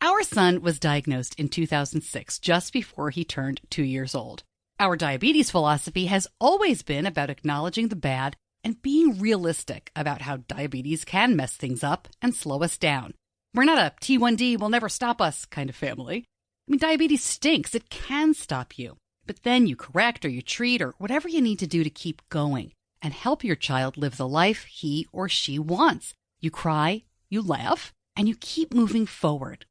Our son was diagnosed in 2006, just before he turned 2 years old. Our diabetes philosophy has always been about acknowledging the bad and being realistic about how diabetes can mess things up and slow us down. We're not a T1D will never stop us kind of family. I mean, diabetes stinks. It can stop you. But then you correct or you treat or whatever you need to do to keep going and help your child live the life he or she wants. You cry, you laugh, and you keep moving forward.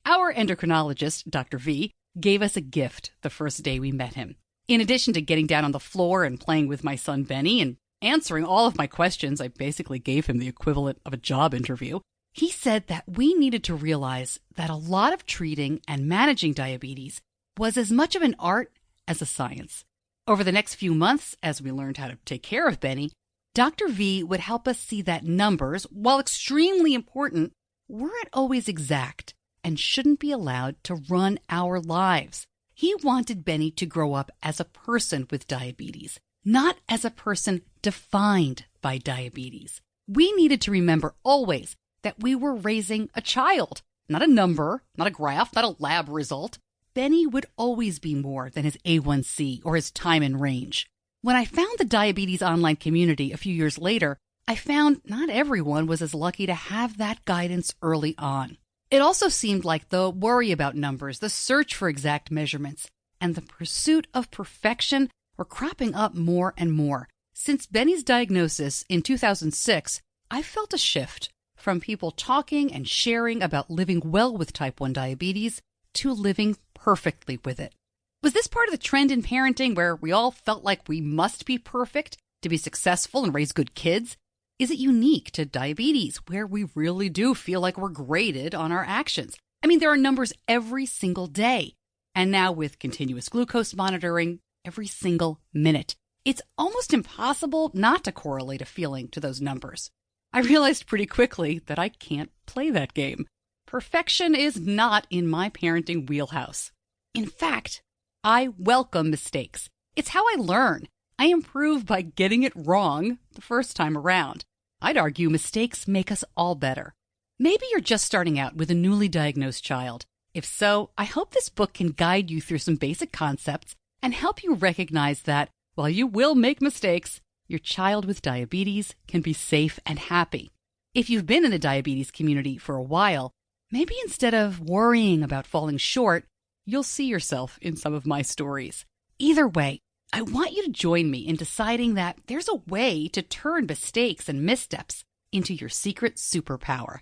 Our endocrinologist, Dr. V, gave us a gift the first day we met him. In addition to getting down on the floor and playing with my son Benny and answering all of my questions, I basically gave him the equivalent of a job interview. He said that we needed to realize that a lot of treating and managing diabetes was as much of an art as a science. Over the next few months, as we learned how to take care of Benny, Dr. V would help us see that numbers, while extremely important, weren't always exact and shouldn't be allowed to run our lives. He wanted Benny to grow up as a person with diabetes, not as a person defined by diabetes. We needed to remember always that we were raising a child, not a number, not a graph, not a lab result. Benny would always be more than his A1C or his time in range. When I found the diabetes online community a few years later, I found not everyone was as lucky to have that guidance early on. It also seemed like the worry about numbers, the search for exact measurements, and the pursuit of perfection were cropping up more and more. Since Benny's diagnosis in 2006, I felt a shift from people talking and sharing about living well with type 1 diabetes to living perfectly with it. Was this part of the trend in parenting where we all felt like we must be perfect to be successful and raise good kids? Is it unique to diabetes, where we really do feel like we're graded on our actions? I mean, there are numbers every single day. And now with continuous glucose monitoring, every single minute. It's almost impossible not to correlate a feeling to those numbers. I realized pretty quickly that I can't play that game. Perfection is not in my parenting wheelhouse. In fact, I welcome mistakes. It's how I learn. I improve by getting it wrong the first time around. I'd argue mistakes make us all better. Maybe you're just starting out with a newly diagnosed child. If so, I hope this book can guide you through some basic concepts and help you recognize that while you will make mistakes, your child with diabetes can be safe and happy. If you've been in the diabetes community for a while, maybe instead of worrying about falling short, you'll see yourself in some of my stories. Either way, I want you to join me in deciding that there's a way to turn mistakes and missteps into your secret superpower.